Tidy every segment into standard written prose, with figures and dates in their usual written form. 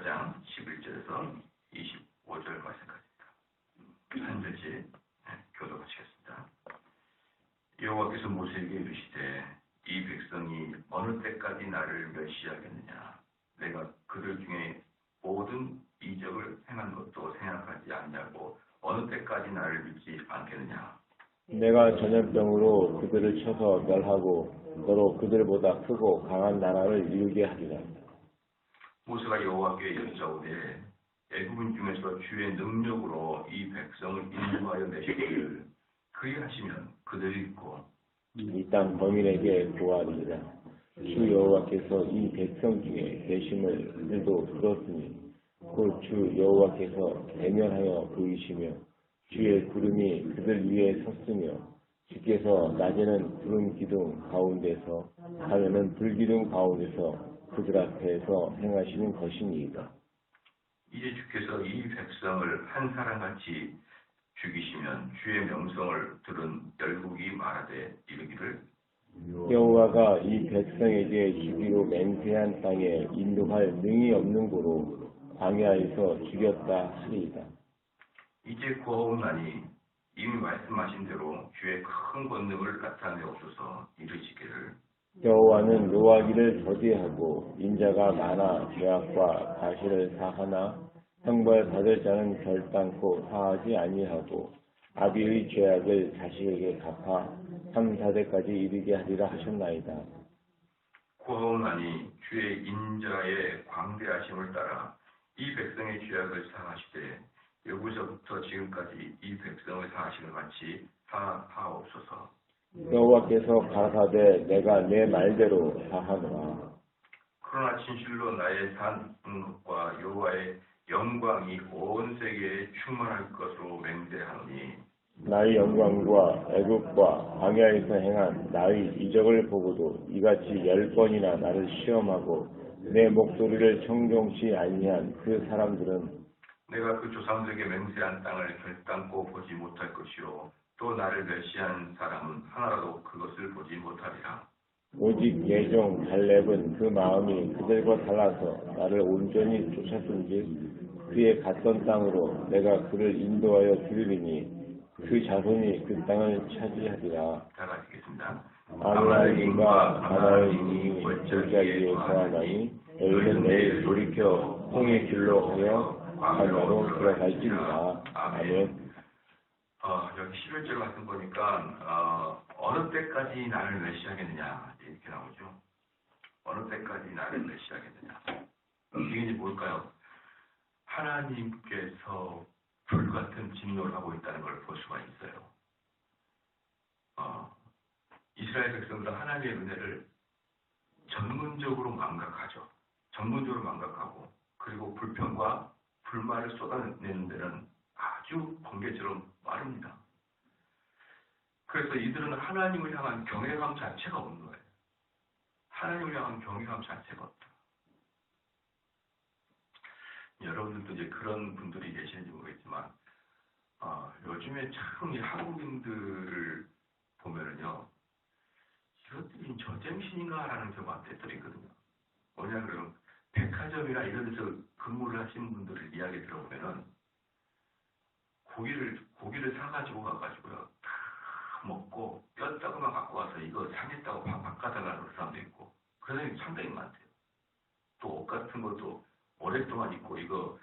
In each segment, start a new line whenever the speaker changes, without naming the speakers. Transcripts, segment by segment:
14장 11절에서 25절 말씀까지입니다. 한 절씩 교독하시겠습니다. 여호와께서 모세에게 이르시되 이 백성이 어느 때까지 나를 멸시하겠느냐. 내가 그들 중에 모든 이적을 행한 것도 생각하지 않냐고 어느 때까지 나를 믿지 않겠느냐.
내가 전염병으로 그들을 쳐서 멸하고 너로 그들보다 크고 강한 나라를 이루게 하리라.
모세가 여호와께 여짜오되 애굽인 중에서 주의 능력으로 이 백성을 인도하여 내시기를 그리하시면 그들이 있고
이 땅 범인에게 구하리라. 주 여호와께서 이 백성 중에 계심을 그들도 들었으니 곧 주 여호와께서 대면하여 보이시며 주의 구름이 그들 위에 섰으며 주께서 낮에는 구름 기둥 가운데서 밤에는 불기둥 가운데서 그들 앞에서 행하시는 것이니이다.
이제 주께서 이 백성을 한 사람같이 죽이시면 주의 명성을 들은 열국이 말하되 이르기를
여호와가 이 백성에게 주기로 맹세한 땅에 인도할 능히 없는 고로 광야에서 죽였다 하리이다.
이제 구하옵나니 이미 말씀하신 대로 주의 큰 권능을 나타내옵소서. 이르시기를
여호와는 노하기를 더디하고 인자가 많아 죄악과 과실을 사하나 형벌 받을 자는 결단코 사하지 아니하고 아비의 죄악을 자식에게 갚아 3, 4대까지 이르게 하리라 하셨나이다.
구하옵나니 주의 인자의 광대하심을 따라 이 백성의 죄악을 사하시되 여기서부터 지금까지 이 백성을 사하시는 같이 사하옵소서.
여호와께서 가라사대 내가 내 말대로 사하노라.
그러나 진실로 나의 사는 것과 여호와의 영광이 온 세계에 충만할 것으로 맹세하노니
나의 영광과 애굽과 광야에서 행한 나의 이적을 보고도 이같이 10번이나 나를 시험하고 내 목소리를 청종치 아니한 그 사람들은
내가 그 조상들에게 맹세한 땅을 결단코 보지 못할 것이요 또 나를 멸시한 사람은 하나라도 그것을 보지 못하리라.
오직 예종 갈렙은 그 마음이 그들과 달라서 나를 온전히 쫓았은지 그의 갔던 땅으로 내가 그를 인도하여 드리리니 그 자손이 그 땅을 차지하리라.
다 같이 읽겠습니다.
아므라임과 가나안인이 절자기에 거하나니 너희는 내일 돌이켜 홍의 길로 하여 광야로 들어갈지니라. 아멘.
여기 11절 말씀 보니까 어느 때까지 나를 멸시하겠느냐 이렇게 나오죠. 어느 때까지 나를 멸시하겠느냐. 이게 이제 뭘까요? 하나님께서 불같은 진노를 하고 있다는 걸 볼 수가 있어요. 이스라엘 백성들은 하나님의 은혜를 전문적으로 망각하죠. 전문적으로 망각하고 그리고 불평과 불만을 쏟아내는 데는 아주 번개처럼 빠릅니다. 그래서 이들은 하나님을 향한 경외감 자체가 없는 거예요. 하나님을 향한 경외감 자체가 없다. 여러분들도 이제 그런 분들이 계시는지 모르겠지만 요즘에 참 이 한국인들을 보면은요 이것들이 저쟁신인가라는 경우가 때들이 있거든요. 뭐냐 그러면 백화점이나 이런 데서 근무를 하시는 분들을 이야기 들어보면은 고기를 사가지고 가가지고요 다 먹고 뼈다구만 갖고 와서 이거 상했다고 바꿔달라는 사람도 있고 그런 사람이 상당히 많대요. 또 옷 같은 것도 오랫동안 입고 이거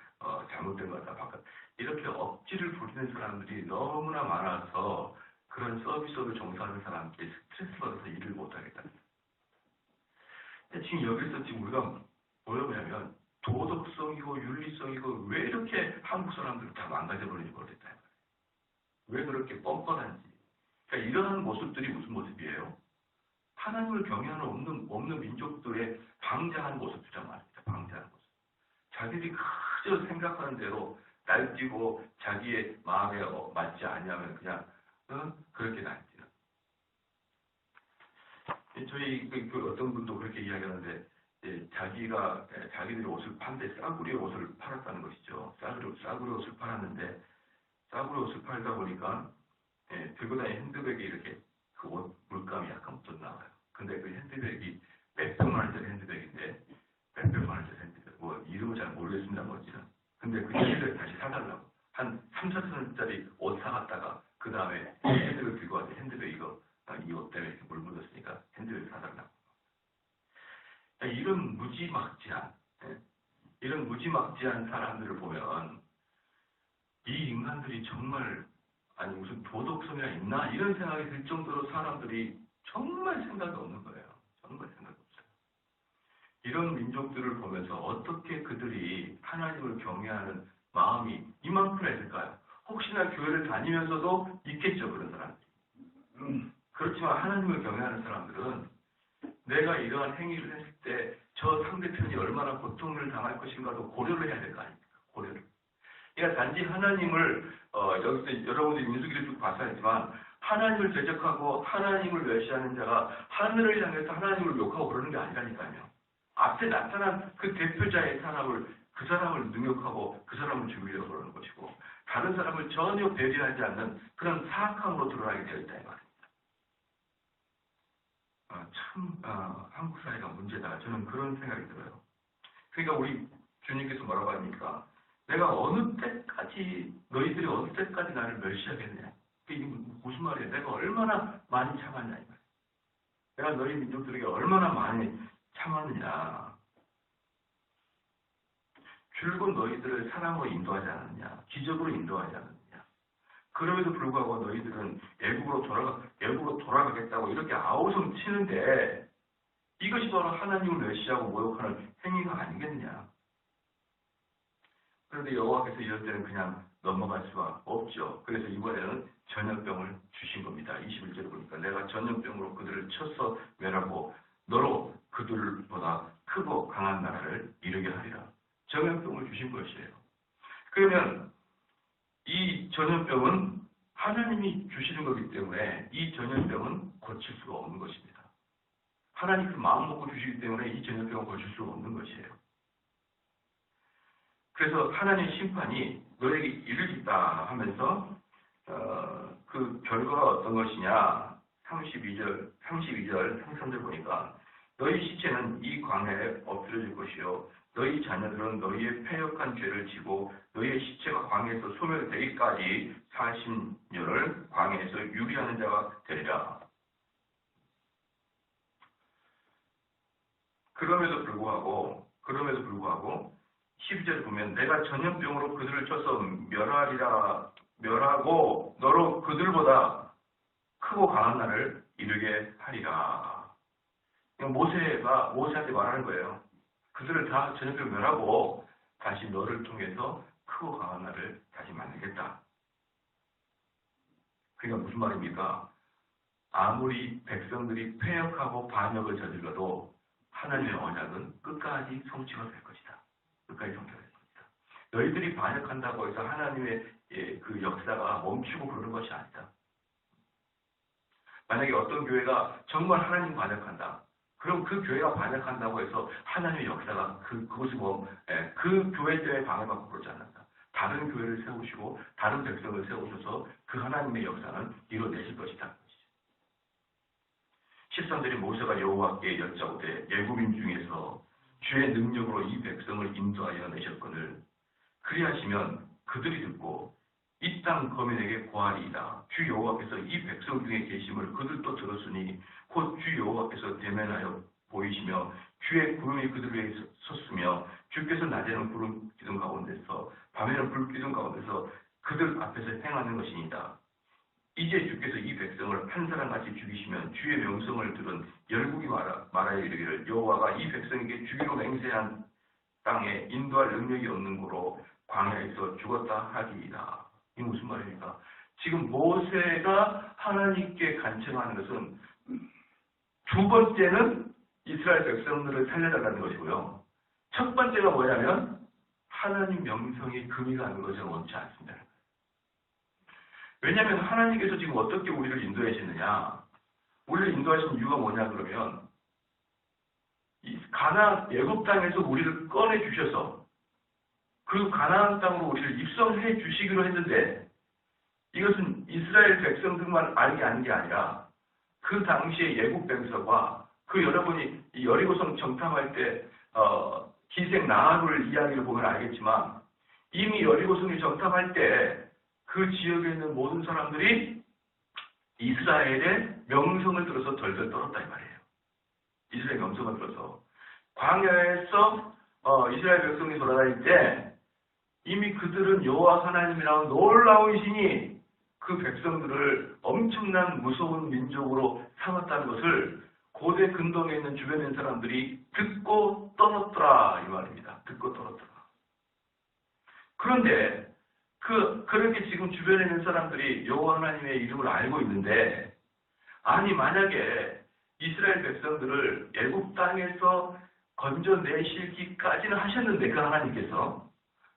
잘못된 거 다 바꿔 이렇게 억지를 부리는 사람들이 너무나 많아서 그런 서비스업을 종사하는 사람들이 스트레스 받아서 일을 못하겠다. 지금 여기서 지금 우리가 뭐냐면 도덕성이고 윤리성이고 왜 이렇게 한국 사람들을 다 망가져버리는지 모르겠다. 왜 그렇게 뻔뻔한지. 그러니까 이러한 모습들이 무슨 모습이에요? 하나님을 경외하는 없는 민족들의 방장한 모습이란 말입니다. 방장한 모습. 자기들이 그저 생각하는 대로 날뛰고 자기의 마음에 맞지 않냐면 그냥 그렇게 날뛰는. 저희 그 어떤 분도 그렇게 이야기하는데 자기들이 옷을 판데 싸구려 옷을 팔았다는 것이죠. 싸구려 옷을 팔았는데 싸구려 옷을 팔다 보니까 들고 다니는 핸드백에 이렇게 그 옷 물감이 약간 묻어 나와요. 근데 그 핸드백이 몇백만 원짜리 핸드백인데 몇백만 원짜리 핸드백 뭐 이름을 잘 모르겠어요. 모르겠습니다, 뭔지는. 근데 그 핸드백을 다시 사달라고. 한 3, 4천원짜리 옷 사갔다가, 그 다음에 핸드백을 들고 와서 핸드백 이거, 이 옷 때문에 이렇게 물 묻었으니까 핸드백을 사달라고. 이런 무지막지한, 이런 무지막지한 사람들을 보면, 이 인간들이 정말, 아니, 무슨 도덕성이나 있나? 이런 생각이 들 정도로 사람들이 정말 생각이 없는 거예요. 정말 생각이 없어요. 이런 민족들을 보면서 어떻게 그들이 하나님을 경외하는 마음이 이만큼이나 있을까요? 혹시나 교회를 다니면서도 있겠죠, 그런 사람들이. 그렇지만 하나님을 경외하는 사람들은 내가 이러한 행위를 했을 때 저 상대편이 얼마나 고통을 당할 것인가도 고려를 해야 될 거 아닙니까? 고려를. 그러니까 단지 하나님을 여기서 여러분들이 민수기를 쭉 봐서 했지만 하나님을 대적하고 하나님을 멸시하는 자가 하늘을 향해서 하나님을 욕하고 그러는 게 아니라니까요. 앞에 나타난 그 대표자의 사람을 그 사람을 능욕하고 그 사람을 죽이려고 그러는 것이고 다른 사람을 전혀 배려하지 않는 그런 사악함으로 드러나게 되어 있다 이 말입니다. 한국 사회가 문제다. 저는 그런 생각이 들어요. 그러니까 우리 주님께서 뭐라고 합니까? 내가 어느 때까지 너희들이 어느 때까지 나를 멸시하겠냐? 이게 무슨 말이에요? 내가 얼마나 많이 참았냐 이 말이에요. 내가 너희 민족들에게 얼마나 많이 참았느냐? 줄곧 너희들을 사랑으로 인도하지 않았느냐? 기적으로 인도하지 않았느냐? 그럼에도 불구하고 너희들은 애국으로 돌아가겠다고 이렇게 아우성 치는데 이것이 바로 하나님을 멸시하고 모욕하는 행위가 아니겠냐? 그런데 여호와께서 이럴 때는 그냥 넘어갈 수가 없죠. 그래서 이번에는 전염병을 주신 겁니다. 21절을 보니까 내가 전염병으로 그들을 쳐서 멸하고 너로 그들보다 크고 강한 나라를 이루게 하리라. 전염병을 주신 것이에요. 그러면 이 전염병은 하나님이 주시는 거기 때문에 이 전염병은 고칠 수가 없는 것입니다. 하나님 그 마음 먹고 주시기 때문에 이 전염병을 고칠 수가 없는 것이에요. 그래서 하나님의 심판이 너에게 이르겠다 하면서 그 결과가 어떤 것이냐 32절 33절 보니까 너희 시체는 이 광야에 엎드려질 것이요 너희 자녀들은 너희의 패역한 죄를 지고 너희의 시체가 광야에서 소멸되기까지 40년을 광야에서 유리하는 자가 되리라. 그럼에도 불구하고 12절에 보면 내가 전염병으로 그들을 쳐서 멸하고 너로 그들보다 크고 강한 날을 이루게 하리라. 모세한테 말하는 거예요. 그들을 다 전염병 멸하고 다시 너를 통해서 크고 강한 날을 다시 만들겠다. 그러니까 무슨 말입니까? 아무리 백성들이 패역하고 반역을 저질러도 하나님의 언약은 끝까지 성취가 될 것이다. 끝까지 성취가 될 것이다. 너희들이 반역한다고 해서 하나님의 그 역사가 멈추고 그러는 것이 아니다. 만약에 어떤 교회가 정말 하나님 반역한다. 그럼 그 교회가 반역한다고 해서 하나님의 역사가 그것이 그 교회 때문에 방해받고 그러지 않는다. 다른 교회를 세우시고 다른 백성을 세우셔서 그 하나님의 역사는 이루어내실 것이다. 13절에 모세가 여호와께 여짜오되 애굽인 중에서 주의 능력으로 이 백성을 인도하여 내셨거늘 그리하시면 그들이 듣고 이 땅 거민에게 고하리이다. 주 여호와께서 이 백성 중에 계심을 그들도 들었으니 곧 주 여호와께서 대면하여 보이시며 주의 구름이 그들 위에 섰으며 주께서 낮에는 구름 기둥 가운데서 밤에는 불 기둥 가운데서 그들 앞에서 행하는 것이니이다. 이제 주께서 이 백성을 한 사람같이 죽이시면 주의 명성을 들은 열국이 말하여 이르기를 여호와가 이 백성에게 주기로 맹세한 땅에 인도할 능력이 없는 고로 광야에서 죽었다 하리이다. 이게 무슨 말입니까? 지금 모세가 하나님께 간청하는 것은 두 번째는 이스라엘 백성들을 살려달라는 것이고요. 첫 번째가 뭐냐면 하나님 명성이 금이 가는 것을 원치 않습니다. 왜냐하면 하나님께서 지금 어떻게 우리를 인도하시느냐? 우리를 인도하신 이유가 뭐냐 그러면 이 가나안 애굽 땅에서 우리를 꺼내 주셔서 그 가나안 땅으로 우리를 입성해 주시기로 했는데 이것은 이스라엘 백성들만 알게 하는 게 아니라 그 당시에 애굽 백성과 그 여러분이 이 여리고성 정탐할 때 희생 나하루를 이야기를 보면 알겠지만 이미 여리고성이 정탐할 때 그 지역에 있는 모든 사람들이 이스라엘의 명성을 들어서 덜덜 떨었다 이 말이에요. 이스라엘 명성을 들어서 광야에서 이스라엘 백성이 돌아다닐 때 이미 그들은 여호와 하나님이라는 놀라운 신이 그 백성들을 엄청난 무서운 민족으로 삼았다는 것을 고대 근동에 있는 주변에 있는 사람들이 듣고 떨었더라 이 말입니다. 듣고 떨었더라. 그런데 그렇게 지금 주변에 있는 사람들이 여호와 하나님의 이름을 알고 있는데 아니 만약에 이스라엘 백성들을 애굽 땅에서 건져내시기까지는 하셨는데 그 하나님께서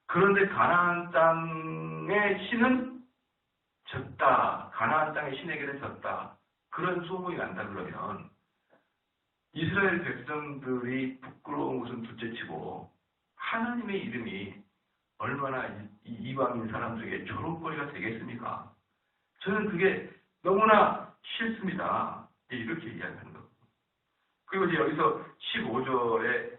그런데 가나안 땅의 신은 졌다. 가나안 땅의 신에게는 졌다. 그런 소문이 난다 그러면 이스라엘 백성들이 부끄러운 것은 둘째치고 하나님의 이름이 얼마나 이방인 사람들에게 조롱거리가 되겠습니까? 저는 그게 너무나 싫습니다. 이렇게 이야기하는 거. 그리고 이제 여기서 15절에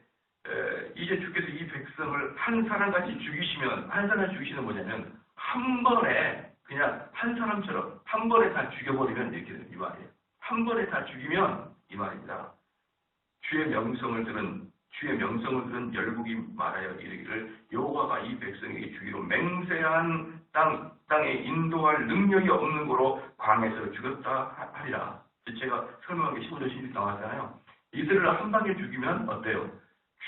이제 주께서 이 백성을 한 사람같이 죽이시면 한 사람 죽이시는 뭐냐면 한 번에 그냥 한 사람처럼 한 번에 다 죽여버리면 이렇게 이 말이에요. 한 번에 다 죽이면 이 말입니다. 주의 명성을 들은 열국이 말하여 이르기를 여호와가 이 백성에게 주기로 맹세한 땅에 인도할 능력이 없는 거로 광야에서 죽였다 하리라. 제가 설명한 게 15절 16절 나왔잖아요. 이들을 한 방에 죽이면 어때요?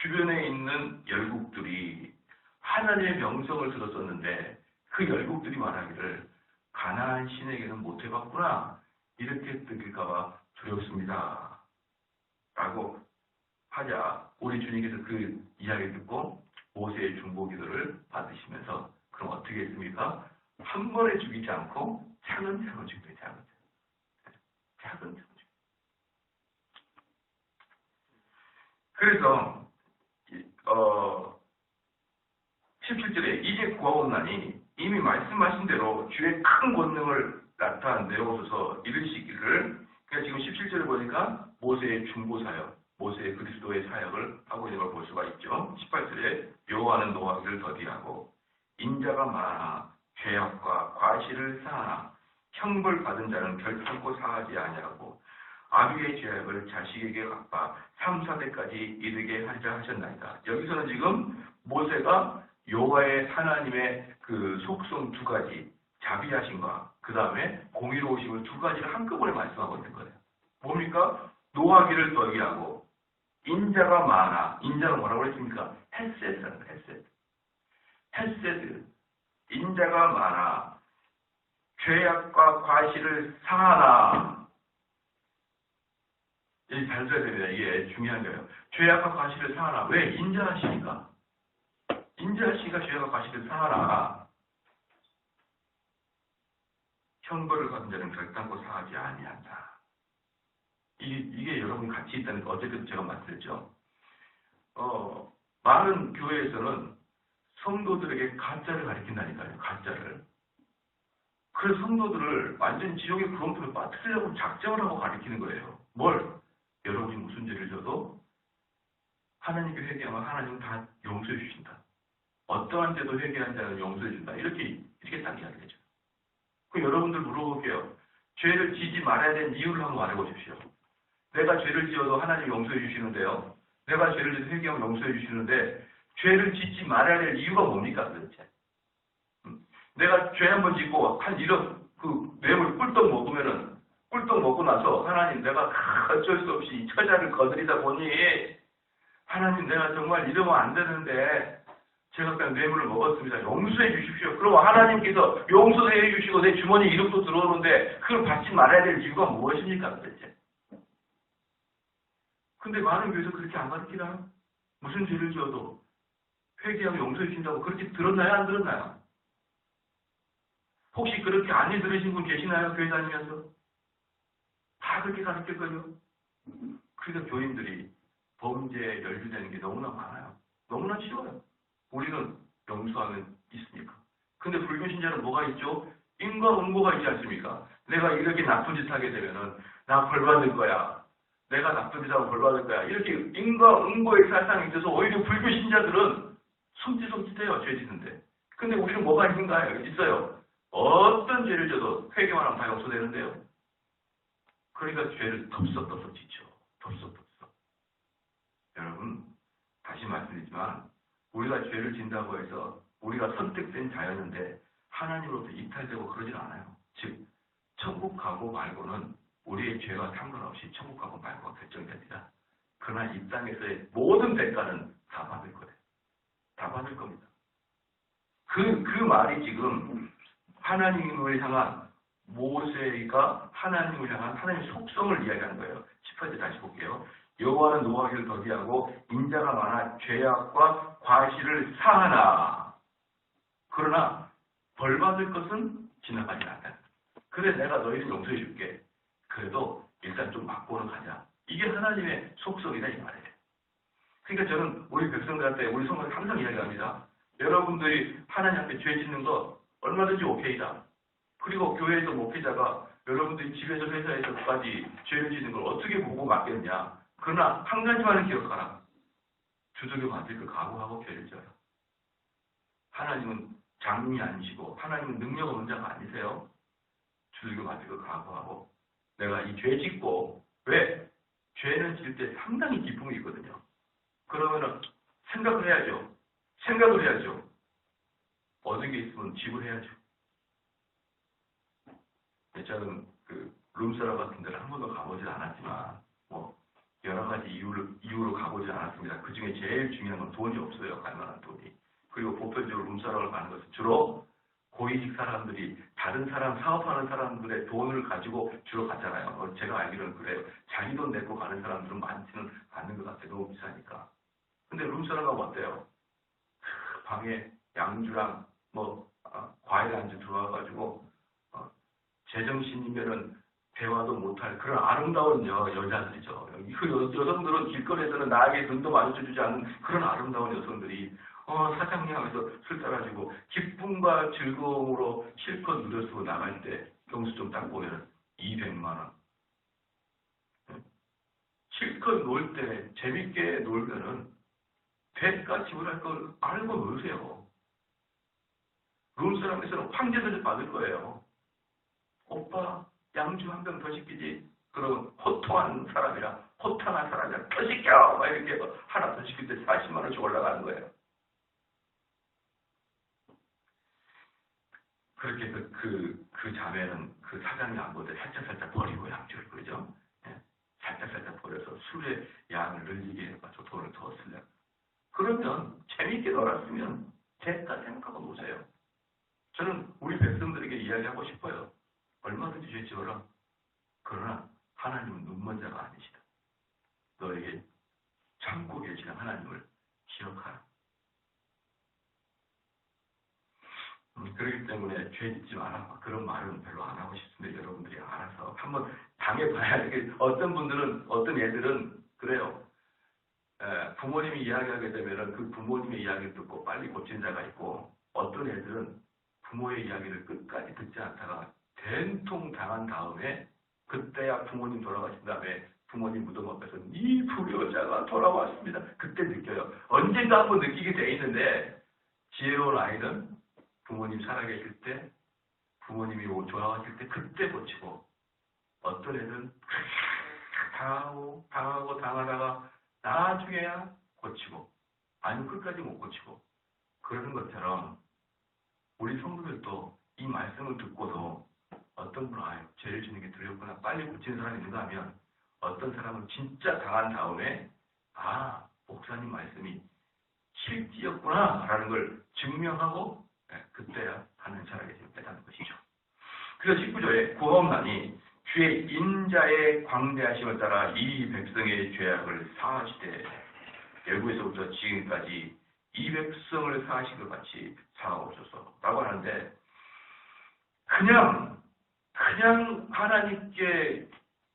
주변에 있는 열국들이 하나님의 명성을 들었었는데 그 열국들이 말하기를 가나안 신에게는 못해봤구나 이렇게 느낄까봐 두렵습니다. 라고 하자 우리 주님께서 그 이야기를 듣고 모세의 중보기도를 받으시면서 그럼 어떻게 했습니까? 한 번에 죽이지 않고 차근차근 죽여요. 차근차근. 그래서 17절에 이제 구하옵나니 이미 말씀하신 대로 주의 큰 권능을 나타내어서 이르시기를 그러니까 지금 17절에 보니까 모세의 중보사역 모세의 그리스도의 사역을 하고 있는 걸 볼 수가 있죠. 18절에 여호와는 노하기를 더디하고 인자가 많아 죄악과 과실을 사하나 형벌 받은 자는 결탄코 사하지 아니하고 아비의 죄악을 자식에게 갚아 3, 4대까지 이르게 하리라 하셨나이다. 여기서는 지금 모세가 여호와의 하나님의 그 속성 두 가지 자비하심과 그 다음에 공의로우심을 두 가지를 한꺼번에 말씀하고 있는 거예요. 뭡니까? 노하기를 더디하고 인자가 많아. 인자가 뭐라고 했습니까? 헬세드라는 거예요. 헬세드. 인자가 많아. 죄악과 과실을 사하나. 이 잘 들어야 됩니다. 이게 중요한 거예요. 죄악과 과실을 사하나. 왜? 인자하시니까. 인자하시니까 죄악과 과실을 사하나. 형벌을 받은 자는 결단코 사하지 아니한다. 이게 여러분 같이 있다는 거 어제도 제가 말씀드렸죠. 많은 교회에서는 성도들에게 가짜를 가르친다니까요. 가짜를. 그래서 성도들을 완전 지옥의 구렁텅이에 빠뜨리려고 작정을 하고 가르치는 거예요. 뭘? 여러분이 무슨 죄를 져도 하나님께 회개하면 하나님은 다 용서해 주신다. 어떠한 죄도 회개한 자는 용서해 준다. 이렇게 딱 이야기하죠. 그럼 여러분들 물어볼게요. 죄를 지지 말아야 되는 이유를 한번 말해보십시오. 내가 죄를 지어도 하나님 용서해 주시는데요. 내가 죄를 지어도 회개하면 용서해 주시는데 죄를 짓지 말아야 될 이유가 뭡니까 도대체? 내가 죄 한번 짓고 한 이런 그 뇌물 꿀떡 먹고 나서 하나님 내가 어쩔 수 없이 이 처자를 거느리다 보니 하나님 내가 정말 이러면 안 되는데 제가 그냥 뇌물을 먹었습니다. 용서해 주십시오. 그럼 하나님께서 용서해 주시고 내 주머니에 이름도 들어오는데 그걸 받지 말아야 될 이유가 무엇입니까 도대체? 근데 많은 교회에서 그렇게 안 가르치나요? 무슨 죄를 지어도 회개하면 용서해 주신다고 그렇게 들었나요? 안 들었나요? 혹시 그렇게 안 들으신 분 계시나요? 교회 다니면서? 다 그렇게 가르칠 거예요. 그러니까 교인들이 범죄에 연루되는 게 너무나 많아요. 너무나 쉬워요. 우리는 용서하면 있으니까. 근데 불교 신자는 뭐가 있죠? 인과응보가 있지 않습니까? 내가 이렇게 나쁜 짓 하게 되면은 나 벌 받을 거야. 내가 나쁜 짓 하면 벌 받을 거야. 이렇게 인과응보의 사상이 있어서 오히려 불교 신자들은 손짓해요. 죄 짓는데. 근데 우리는 뭐가 있는가요? 있어요. 어떤 죄를 져도 회개만 하면 다 용서되는데요. 그러니까 죄를 덥석 짓죠. 덥석. 여러분, 다시 말씀드리지만 우리가 죄를 진다고 해서 우리가 선택된 자였는데 하나님으로부터 이탈되고 그러진 않아요. 즉, 천국 가고 말고는 우리의 죄와 상관없이 천국 가고 말고가 결정됩니다. 그러나 이 땅에서의 모든 대가는 다 받을 거예요. 다 받을 겁니다. 그 말이 지금 하나님을 향한 모세가 하나님을 향한 하나님의 속성을 이야기하는 거예요. 18절 다시 볼게요. 여호와는 노하기를 더디하고 인자가 많아 죄악과 과실을 사하나 그러나 벌받을 것은 지나가지 않다. 그래 내가 너희를 용서해 줄게. 그래도 일단 좀 맞고는 가자. 이게 하나님의 속성이다 이 말이에요. 그러니까 저는 우리 백성들한테 우리 성도들 항상 이야기합니다. 여러분들이 하나님 앞에 죄 짓는 거 얼마든지 오케이다. 그리고 교회에서 목회자가 여러분들이 집에서 회사에서까지 죄를 짓는 걸 어떻게 보고 맡겠냐. 그러나 한 가지만은 기억하라. 두들겨 맞을 걸 각오하고 죄를 져요. 하나님은 장님이 아니시고 하나님은 능력 없는 자가 아니세요. 두들겨 맞을 걸 각오하고 내가 이 죄 짓고 왜? 죄는 질 때 상당히 기쁨이 있거든요. 그러면은 생각을 해야죠. 얻은 게 있으면 지불해야죠. 저는 룸사라 같은 데를 한 번도 가보질 않았지만 여러 가지 이유로 가보질 않았습니다. 그 중에 제일 중요한 건 돈이 없어요. 갈 만한 돈이. 그리고 보편적으로 룸사라를 가는 것은 주로 고위직 사람들이 다른 사람 사업하는 사람들의 돈을 가지고 주로 가잖아요. 제가 알기로는 그래요. 자기 돈 내고 가는 사람들은 많지는 않는 것 같아요. 너무 비싸니까. 근데 룸사라가 어때요? 방에 양주랑 과일 안주 들어와가지고 제정신이면은 대화도 못할 그런 아름다운 여자들이죠. 그 여성들은 길거리에서는 나에게 눈도 마주쳐주지 않는 그런 아름다운 여성들이 사장님 하면서 술 따라주고 기쁨과 즐거움으로 실컷 누려쓰고 나갈 때 경수증 딱 보면 200만 원. 실컷 놀 때 재밌게 놀면은 대가 지불할 걸 알고 놀세요. 룸사람에서는 황제들을 받을 거예요. 오빠 양주 한 병 더 시키지. 그러면 호탕한 사람이라 더 시켜 막 이렇게 하나 더 시킬 때 40만 원씩 올라가는 거예요. 그렇게 그 자매는 그 사장이 안 보되 살짝 버리고 양주를 그러죠. 예? 살짝 버려서 술의 양을 늘리게 해가지고 돈을 더 쓰려고. 그러면 재미있게 놀았으면 대가 생각하고 노세요. 저는 우리 백성들에게 이야기하고 싶어요. 얼마든지 죄 지어라. 그러나 하나님은 눈먼 자가 아니시다. 너에게 참고 계시는 하나님을 기억하라. 그렇기 때문에 죄 짓지 마라. 그런 말은 별로 안 하고 싶습니다. 여러분들이 알아서 한번 당해봐야 돼. 어떤 애들은 그래요. 부모님이 이야기하게 되면 그 부모님의 이야기를 듣고 빨리 고친 자가 있고 어떤 애들은 부모의 이야기를 끝까지 듣지 않다가 된통 당한 다음에 그때야 부모님 돌아가신 다음에 부모님 무덤 앞에서 이 불효자가 돌아왔습니다. 그때 느껴요. 언젠가 한번 느끼게 돼 있는데 지혜로운 아이는 부모님 살아계실 때 부모님이 돌아가실 때 그때 고치고 어떤 애는 당하다가 나중에야 고치고 아니면 끝까지 못 고치고 그러는 것처럼 우리 성도들도 이 말씀을 듣고도 어떤 분은 죄를 짓는 게 두렵구나 빨리 고치는 사람이 있는가 하면 어떤 사람은 진짜 당한 다음에 목사님 말씀이 실지였구나 라는 걸 증명하고 그때야 하는 살아계심을 깨닫는 것이죠. 그래서 19절에 구하옵나니 주의 인자의 광대하심을 따라 이 백성의 죄악을 사하시되 열구에서부터 지금까지 이 백성을 사하신 것 같이 사하옵소서 라고 하는데 그냥 하나님께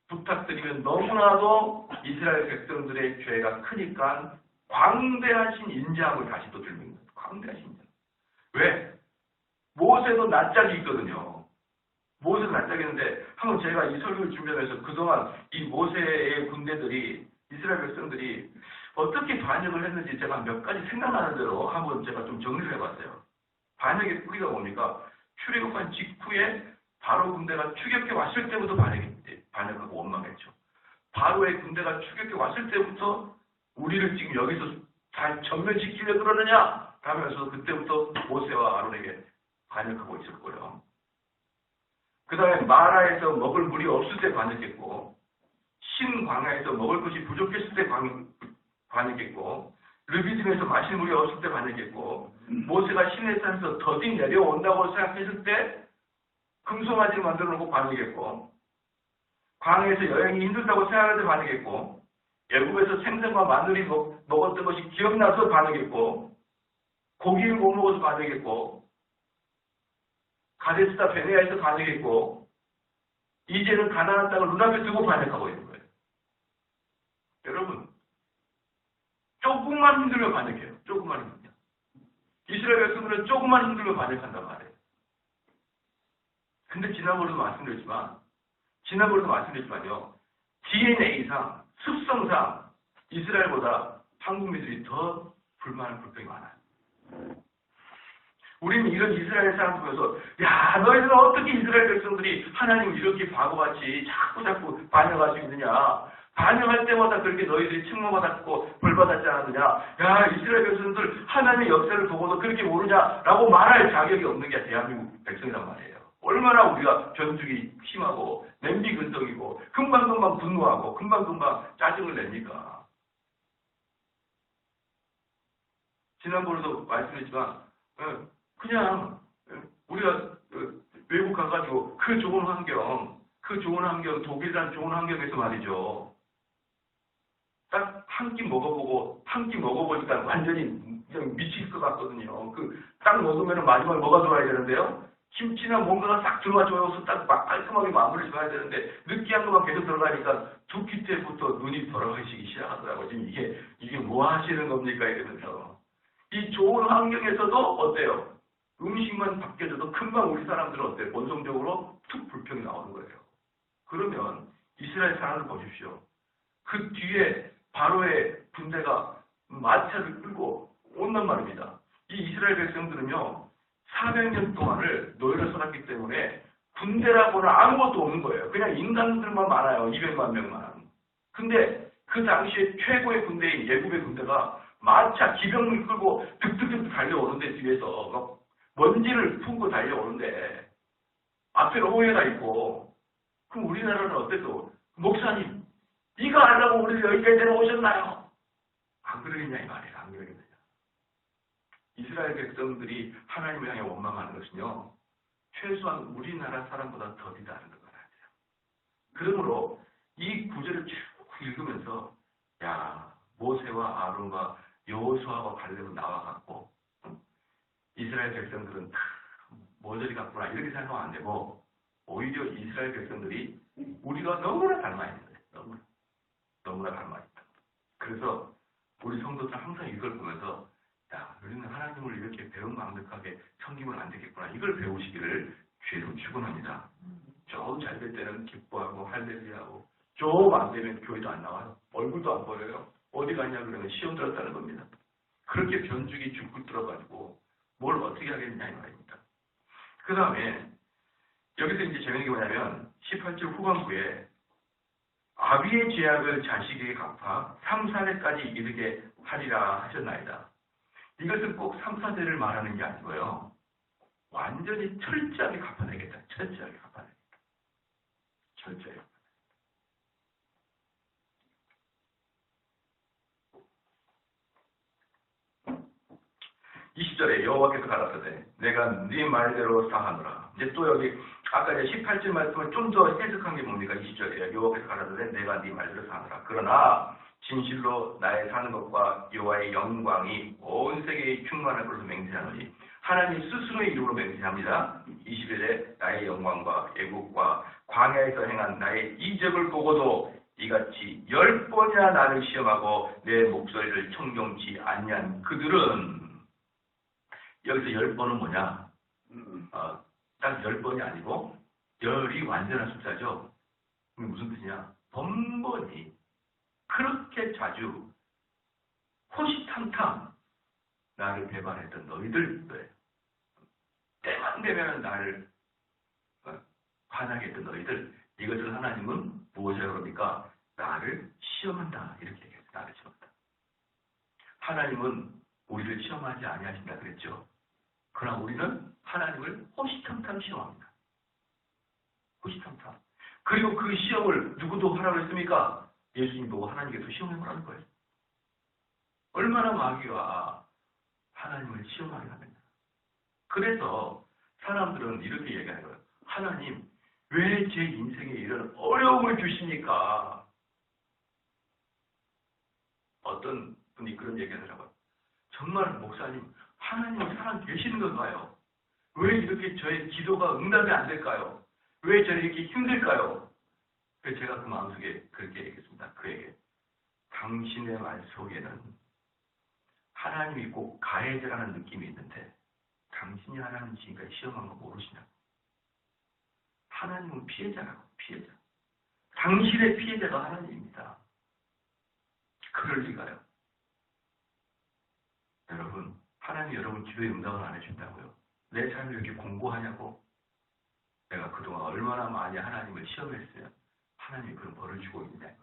부탁드리면 너무나도 이스라엘 백성들의 죄가 크니까 광대하신 인자함을 다시 또 들립니다. 광대하신 인자. 왜? 모세도 낯짝이 있거든요. 모세도 낯짝이는데 한번 제가 이 설교를 준비하면서 그동안 이 모세의 군대들이 이스라엘 백성들이 어떻게 반역을 했는지 제가 몇 가지 생각나는 대로 한번 제가 좀 정리를 해봤어요. 반역의 뿌리가 뭡니까? 출애굽한 직후에 바로 군대가 추격해 왔을 때부터 반역하고 원망했죠. 바로의 군대가 추격해 왔을 때부터 우리를 지금 여기서 다 전멸시키려 그러느냐 하면서 그때부터 모세와 아론에게 반역하고 있을 거예요. 그 다음에 마라에서 먹을 물이 없을 때 반역했고, 신광야에서 먹을 것이 부족했을 때 반역했고, 르비딤에서 마실 물이 없을 때 반역했고, 모세가 시내산에서 더디 내려온다고 생각했을 때 금송아지를 만들어 놓고 반역했고, 광야에서 여행이 힘들다고 생각할 때 반역했고, 애굽에서 생선과 마늘이 먹었던 것이 기억나서 반역했고, 고기를 못 먹어서 반역했고, 가데스다 베네아에서 반역했고, 이제는 가나안 땅을 눈앞에 두고 반역하고 있는 거예요. 여러분, 조금만 힘들면 반역해요. 조금만 힘들면. 이스라엘 백성들은 조금만 힘들면 반역한단 말이에요. 근데 지난번에도 말씀드렸지만요. DNA상, 습성상 이스라엘보다 한국민들이 더 불평이 많아요. 우리는 이런 이스라엘 사람 보면서 야 너희들은 어떻게 이스라엘 백성들이 하나님을 이렇게 바보같이 자꾸 반역할 수 있느냐. 반역할 때마다 그렇게 너희들이 책망받았고 벌받았지 않았느냐. 야 이스라엘 백성들 하나님의 역사를 보고도 그렇게 모르냐라고 말할 자격이 없는 게 대한민국 백성이란 말이에요. 얼마나 우리가 변죽이 심하고 냄비 근성이고 금방금방 분노하고 금방금방 짜증을 냅니까. 지난번에도 말씀드렸지만 그냥 우리가 외국 가가지고 그 좋은 환경 독일이라는 좋은 환경에서 말이죠. 딱 한 끼 먹어보니까 완전히 그냥 미칠 것 같거든요. 딱 먹으면 마지막에 뭐가 들어와야 되는데요. 김치나 뭔가가 싹 들어와줘서 딱 깔끔하게 마무리를 줘야 되는데 느끼한 것만 계속 들어가니까 두 끼 때부터 눈이 돌아가시기 시작하더라고요. 지금 이게 뭐 하시는 겁니까 이러면서. 이 좋은 환경에서도 어때요? 음식만 바뀌어져도 금방 우리 사람들은 어때요? 본성적으로 툭 불평이 나오는 거예요. 그러면 이스라엘 사람을 보십시오. 그 뒤에 바로의 군대가 마차를 끌고 온단 말입니다. 이 이스라엘 백성들은요. 400년 동안을 노예로 살았기 때문에 군대라고는 아무것도 없는 거예요. 그냥 인간들만 많아요. 200만 명만. 근데 그 당시에 최고의 군대인 예굽의 군대가 마차 기병을 끌고 득득득 달려오는데 뒤에서 막 먼지를 품고 달려오는데 앞에 로고회가 있고 그럼 우리나라는 어때도 목사님 이거 하려고 우리를 여기까지 데려오셨나요? 안 그러겠냐 이 말이에요. 안 그러겠냐. 이스라엘 백성들이 하나님을 향해 원망하는 것은요. 최소한 우리나라 사람보다 더디다는 걸 알아야 돼요. 그러므로 이 구절을 쭉 읽으면서 야 모세와 아론과 여호수아와 갈렙은 나와갖고 이스라엘 백성들은 다 모조리 같구나 이렇게 생각하면 안 되고 오히려 이스라엘 백성들이 우리가 너무나 닮아있는 거예요. 너무나 닮아있다. 그래서 우리 성도들 항상 이걸 보면서 야 우리는 하나님을 이렇게 배은망덕하게 섬기면 안 되겠구나 이걸 배우시기를 주의로 축원합니다. 좀 잘 될 때는 기뻐하고 할렐루야하고 좀 안 되면 교회도 안 나와요. 얼굴도 안 보여요. 어디 갔냐 그러면 시험 들었다는 겁니다. 그렇게 변죽이 죽고 들어가지고 뭘 어떻게 하겠냐 이 말입니다. 그 다음에 여기서 이제 재밌는 게 뭐냐면 18절 후반부에 아비의 죄악을 자식에게 갚아 3, 4대까지 이르게 하리라 하셨나이다. 이것은 꼭 3, 4대를 말하는 게 아니고요. 완전히 철저하게 갚아내겠다. 철저하게 갚아내겠다. 철저하게. 20절에 여호와께서 가라사대 내가 네 말대로 사하노라. 이제 또 여기 아까 이제 18절 말씀을 좀 더 해석한 게 뭡니까? 20절에 여호와께서 가라사대 내가 네 말대로 사하노라. 그러나 진실로 나의 사는 것과 여호와의 영광이 온 세계에 충만할 것으로 맹세하노니 하나님 스스로의 이름으로 맹세합니다. 21절에 나의 영광과 애국과 광야에서 행한 나의 이적을 보고도 이같이 10번이나 나를 시험하고 내 목소리를 청종치 아니한 그들은 여기서 10번은 뭐냐? 딱 10번이 아니고 열이 완전한 숫자죠. 그게 무슨 뜻이냐? 번번이 그렇게 자주 호시탐탐 나를 배반했던 너희들 거예요. 때만 되면 나를 화나게 했던 너희들, 이것을 하나님은 무엇이라고 그럽니까? 나를 시험한다. 이렇게 얘기해요. 나를 시험한다. 하나님은 우리를 시험하지 아니하신다 그랬죠. 그러나 우리는 하나님을 호시탐탐 시험합니다. 호시탐탐. 그리고 그 시험을 누구도 하라고 했습니까? 예수님 보고 하나님께서 시험해보라는 거예요. 얼마나 마귀가 하나님을 시험하게 합니다. 그래서 사람들은 이렇게 얘기하는 거예요. 하나님, 왜 제 인생에 이런 어려움을 주십니까? 어떤 분이 그런 얘기를 하더라고요. 정말 목사님, 하나님 살아 계시는 건가요? 왜 이렇게 저의 기도가 응답이 안 될까요? 왜 저는 이렇게 힘들까요? 그래서 제가 그 마음속에 그렇게 얘기했습니다. 그에게 당신의 말 속에는 하나님이 꼭 가해자라는 느낌이 있는데 당신이 하나님 지금까지 시험한 거 모르시냐고. 하나님은 피해자라고. 피해자. 당신의 피해자가 하나님입니다. 그럴 리가요. 여러분, 하나님이 여러분 기도에 응답을 안 해준다고요. 내 삶을 이렇게 공고하냐고. 내가 그동안 얼마나 많이 하나님을 시험했어요. 하나님이 그런 벌을 주고 있냐 이 말이에요.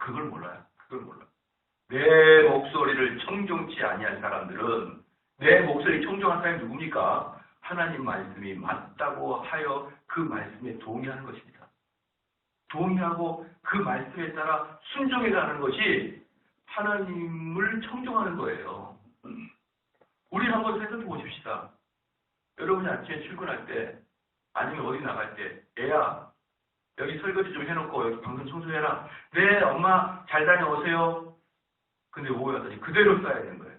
그걸 몰라요. 그걸 몰라. 내 목소리를 청종치 아니한 사람들은, 내 목소리 청종한 사람이 누굽니까? 하나님 말씀이 맞다고 하여 그 말씀에 동의하는 것입니다. 동의하고 그 말씀에 따라 순종해가는 것이 하나님을 청종하는 거예요. 우리 한번 생각해 보십시다. 여러분이 아침에 출근할 때 아니면 어디 나갈 때, 애야 여기 설거지 좀 해놓고 여기 방송 청소해라. 네 엄마 잘 다녀오세요. 근데 오후에 왔더니 그대로 써야 되는 거예요.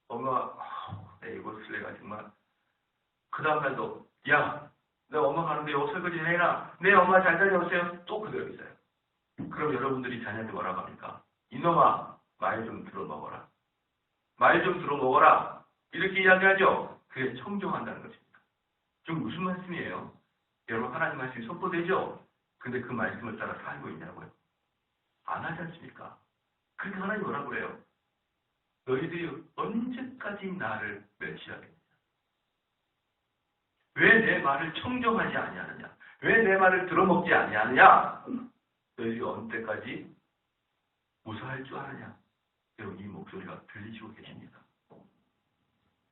엄마가 내 이거 쓸래가 정말. 그 다음날도 야 내 엄마 가는데 여기 설거지 해라. 네 엄마 잘 다녀오세요. 또 그대로 있어요. 그럼 여러분들이 자녀한테 뭐라고 합니까? 이놈아 말 좀 들어 먹어라. 말 좀 들어 먹어라. 이렇게 이야기하죠. 그게 청종한다는 것입니다. 좀 무슨 말씀이에요? 여러분 하나님 말씀이 선포되죠? 근데 그 말씀을 따라 살고 있냐고요? 안 하지 않습니까? 그러니까 하나님 뭐라고 그래요? 너희들이 언제까지 나를 멸시하겠냐? 왜 내 말을 청정하지 아니하느냐? 왜 내 말을 들어먹지 아니하느냐? 너희들이 언제까지 무사할 줄 아느냐? 여러분 이 목소리가 들리시고 계십니까?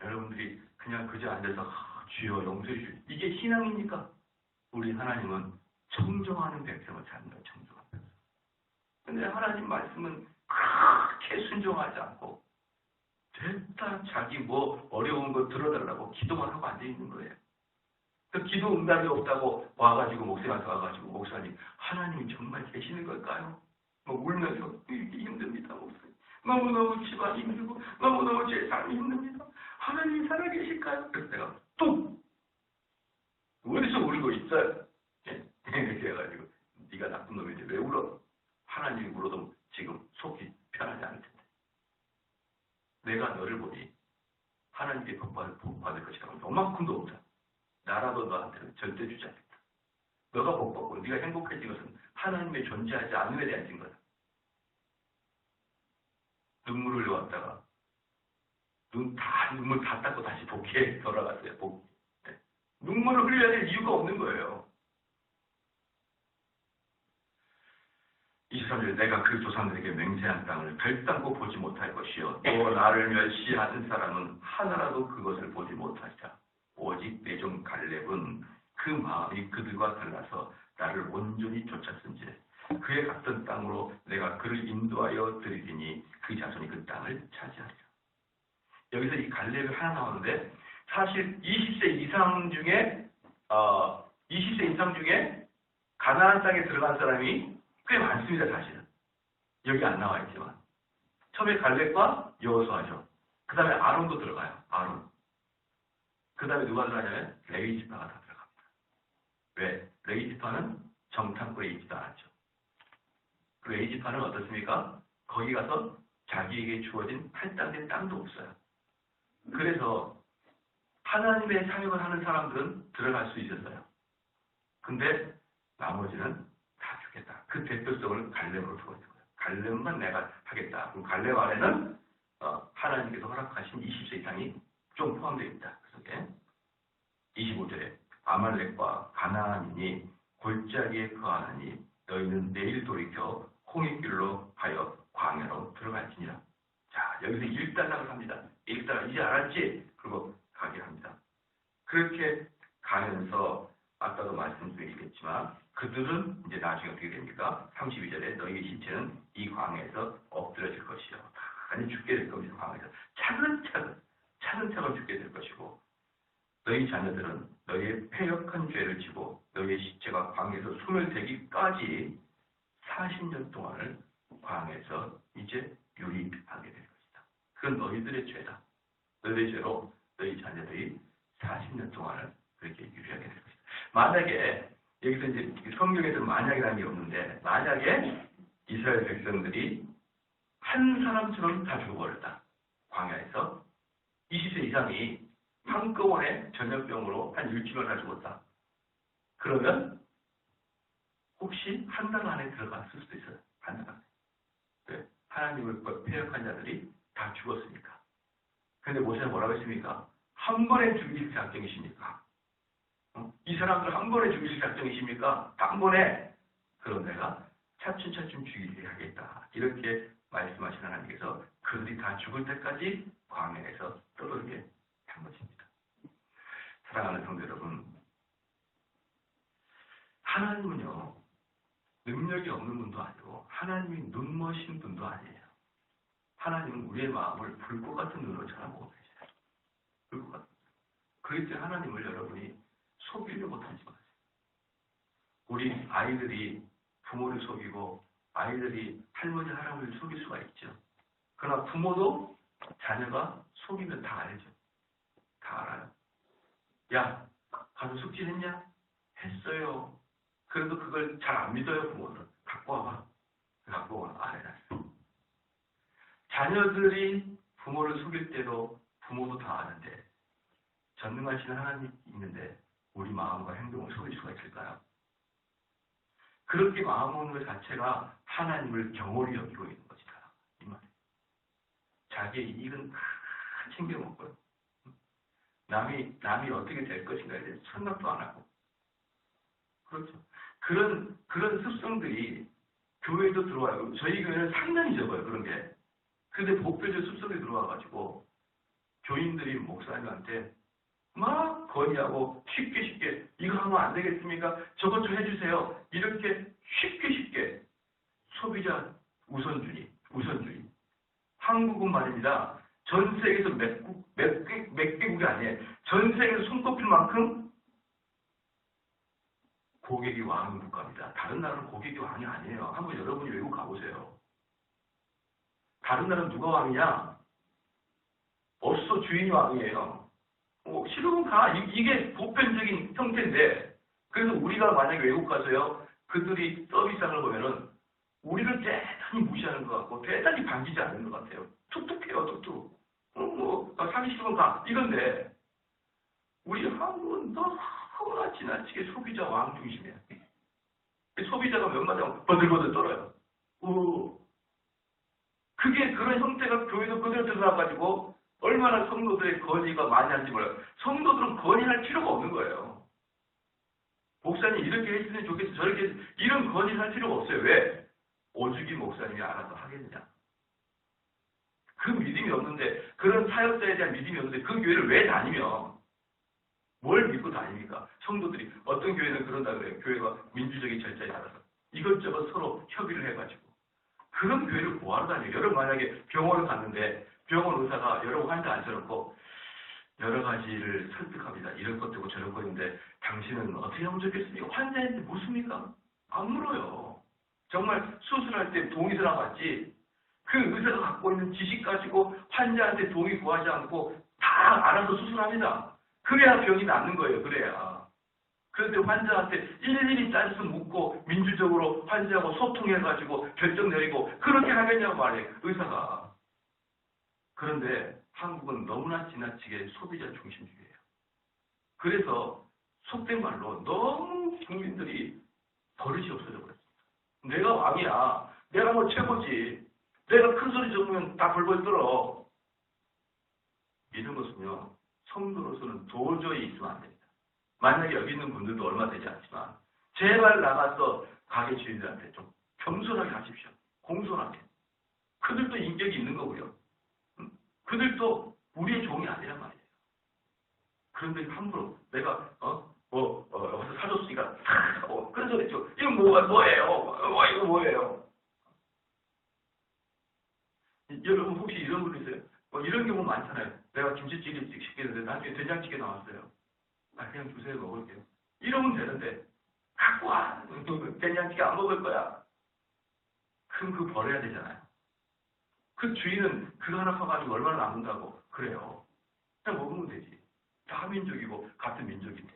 여러분들이 그냥 그저 앉아서 주여 용서해 주시오. 이게 신앙입니까? 우리 하나님은 청정하는 백성을 찾는 거예요. 청정하는 백성. 근데 하나님 말씀은 그렇게 순종하지 않고 됐다 자기 뭐 어려운 거 들어달라고 기도만 하고 앉아있는 거예요. 그 기도 응답이 없다고 와가지고 목사님한테 와가지고 목사님 하나님이 정말 계시는 걸까요? 뭐 울면서 이렇게 힘듭니다 목사님. 너무너무 집안이 힘들고 너무너무 제 삶이 힘듭니다. 하나님이 살아계실까요? 그래서 내가 뚝! 어디서 울고 있어요? 이렇게 해가지고 네가 나쁜 놈인데 왜 울어? 하나님이 울어도 지금 속이 편하지 않을 텐데. 내가 너를 보니 하나님께 복 받을 것이라고 요만큼도 없다. 나라도 너한테는 절대 주지 않겠다. 너가 복 받고 네가 행복해진 것은 하나님의 존재하지 않음에 대한 증거다. 눈물을 흘려왔다가 눈물 다 닦고 다시 복귀에 돌아갔어요. 복귀. 네. 눈물을 흘려야 될 이유가 없는 거예요. 23절 내가 그 조상들에게 맹세한 땅을 결단코 보지 못할 것이요 또 나를 멸시하는 사람은 하나라도 그것을 보지 못하리라. 오직 내 종 갈렙은 그 마음이 그들과 달라서 나를 온전히 쫓았은지 그의 갔던 땅으로 내가 그를 인도하여 드리리니 그 자손이 그 땅을 차지하리라. 여기서 이 갈렙이 하나 나오는데 사실 20세 이상 중에 가나안 땅에 들어간 사람이 꽤 많습니다. 사실은 여기 안 나와 있지만 처음에 갈렙과 여호수아죠. 그 다음에 아론도 들어가요. 아론. 그 다음에 누가 들어가냐면 레위 지파가 다 들어갑니다. 왜? 레위 지파는 정탐꾼에 있지도 않았죠. 그 레위 지파는 어떻습니까? 거기 가서 자기에게 주어진 할당된 땅도 없어요. 그래서 하나님의 사역을 하는 사람들은 들어갈 수 있었어요. 근데 나머지는 다 죽겠다. 그 대표성을 갈렙으로 두고 있는 거예요. 갈렙만 내가 하겠다. 그럼 갈렙 안에는 하나님께서 허락하신 20세 이상이 좀 포함되어 있다. 그 속에 25절에 아말렉과 가나안인이 골짜기에 거하느니 너희는 내일 돌이켜 홍해길로 하여 광야로 들어갈지니라. 자, 여기서 일단락을 합니다. 일단락 이제 알았지? 그리고 가게 합니다. 그렇게 가면서 아까도 말씀드리겠지만 그들은 이제 나중에 어떻게 됩니까? 32절에 너희 시체는 이 광야에서 엎드려질 것이요. 많이 죽게 될 겁니다. 광야에서 차근차근 죽게 될 것이고 너희 자녀들은 너희의 패역한 죄를 지고 너희의 시체가 광야에서 소멸되기까지 40년 동안을 광야에서 이제 유리하게 될 것이다. 그건 너희들의 죄다. 너희의 죄로 너희 자녀들이 40년 동안을 그렇게 유리하게 될 것이다. 만약에 여기서 이제 성경에서 만약이라는 게 없는데 만약에 이스라엘 백성들이 한 사람처럼 다 죽어버렸다. 광야에서 20세 이상이 한꺼번에 전염병으로 한 일주일 다 죽었다. 그러면 혹시 한 달 안에 들어갔을 수도 있어요. 한 달 안에. 네. 하나님을 패역한 자들이 다 죽었으니까. 그런데 모세는 뭐라고 했습니까? 한 번에 죽이실 작정이십니까? 이 사람들 한 번에 죽이실 작정이십니까? 한 번에. 그럼 내가 차츰차츰 죽이게 하겠다. 이렇게 말씀하신 하나님께서 그들이 다 죽을 때까지 광야에서 떠돌게 한 것입니다. 사랑하는 성도 여러분, 하나님은요 능력이 없는 분도 아니고 하나님이 눈머신 분도 아니에요. 하나님은 우리의 마음을 불꽃 같은 눈으로 쳐다보고 계세요. 불꽃 같은 눈. 그렇기 때문에 하나님을 여러분이 속이려 못하지 마세요. 우리 아이들이 부모를 속이고 아이들이 할머니 할아버지를 속일 수가 있죠. 그러나 부모도 자녀가 속이면 다 알죠. 다 알아요. 야, 가서 숙제했냐? 했어요. 그래도 그걸 잘 안 믿어요, 부모는. 갖고 와봐. 갖고 와. 안 해놨어. 자녀들이 부모를 속일 때도 부모도 다 아는데 전능하신 하나님이 있는데 우리 마음과 행동을 속일 수가 있을까요? 그렇게 마음 먹는 것 자체가 하나님을 경홀히 여기고 있는 것이다. 이 말이에요. 자기의 이익은 다 챙겨 먹고요. 남이 어떻게 될 것인가에 대해서 생각도 안 하고. 그렇죠. 그런 습성들이 교회에도 들어와요. 저희 교회는 상당히 적어요, 그런 게. 근데 복교적 습성이 들어와가지고 교인들이 목사님한테 막 건의하고 쉽게 이거 하면 안 되겠습니까? 저것 좀 해주세요. 이렇게 쉽게 소비자 우선주의. 한국은 말입니다. 전 세계에서 몇 개국이 아니에요. 전 세계에서 손꼽힐 만큼 고객이 왕인 국가입니다. 다른 나라는 고객이 왕이 아니에요. 한번 여러분이 외국 가보세요. 다른 나라는 누가 왕이냐? 어서 주인이 왕이에요. 싫으면 가. 이게 보편적인 형태인데, 그래서 우리가 만약에 외국 가서요, 그들이 서비스하는 거 보면은, 우리를 대단히 무시하는 것 같고, 대단히 반기지 않는 것 같아요. 툭툭해요, 툭툭. 사기 싫으면 가. 이건데, 우리 한국은 너무나 지나치게 소비자 왕 중심이에요. 소비자가 몇 마디 하면 버들버들 떨어요. 그게 그런 형태가 교회도 그대로 드러나가지고, 얼마나 성도들의 건의가 많이 하는지 몰라요. 성도들은 건의할 필요가 없는 거예요. 목사님 이렇게 해주면 좋겠어. 저렇게 이런 건의를 할 필요가 없어요. 왜? 오죽이 목사님이 알아서 하겠느냐. 그 믿음이 없는데 그런 사역자에 대한 믿음이 없는데 그 교회를 왜 다니며 뭘 믿고 다닙니까? 성도들이 어떤 교회는 그런다 그래요. 교회가 민주적인 절차에 따라서 이것저것 서로 협의를 해가지고 그런 교회를 뭐하러 다녀요? 여러분 만약에 병원을 갔는데 병원 의사가 여러 환자 앉혀놓고 여러 가지를 설득합니다. 이런 것 되고 저런 것인데 당신은 어떻게 하면 좋겠습니까? 환자한테 묻습니까? 안 물어요. 정말 수술할 때 동의서나 받지 그 의사가 갖고 있는 지식 가지고 환자한테 동의 구하지 않고 다 알아서 수술합니다. 그래야 병이 낫는 거예요. 그래야. 그런데 환자한테 일일이 짠수 묻고 민주적으로 환자하고 소통해가지고 결정 내리고 그렇게 하겠냐고 말이에요. 의사가. 그런데 한국은 너무나 지나치게 소비자 중심주의예요. 그래서 속된 말로 너무 국민들이 버릇이 없어져 버렸습니다. 내가 왕이야. 내가 뭐 최고지. 내가 큰 소리 지르면 다 벌벌 떨어. 이런 것은요, 성도로서는 도저히 있으면 안 됩니다. 만약에 여기 있는 분들도 얼마 되지 않지만 제발 나가서 가게 주인들한테 좀 겸손하게 하십시오. 공손하게. 그들도 인격이 있는 거고요. 그들도 우리의 종이 아니란 말이에요. 그런데 함부로 내가 어디서 사줬으니까 그런 소리 죠. 이거 뭐예요? 이거 뭐예요? 여러분 혹시 이런 분 있어요? 이런 경우 많잖아요. 내가 김치찌개 시켰는데 나중에 된장찌개 나왔어요. 그냥 주세요, 먹을게요. 이러면 되는데 갖고 와. 된장찌개 안 먹을 거야. 그럼 그거 버려야 되잖아요. 그 주인은 그거 하나 사가지고 얼마나 남는다고 그래요. 그냥 먹으면 되지. 다 민족이고 같은 민족인데.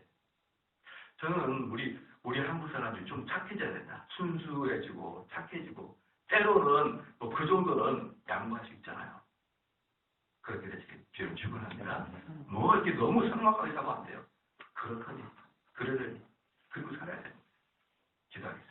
저는 우리 한국 사람들이 좀 착해져야 된다. 순수해지고 착해지고 때로는 뭐 그 정도는 양보할 수 있잖아요. 그렇게 되시길 주님 축원합니다. 뭐 이렇게 너무 삭막하게 사면 안 돼요. 그렇더니 그러더니 그리고 살아야 돼요. 기도하겠습니다.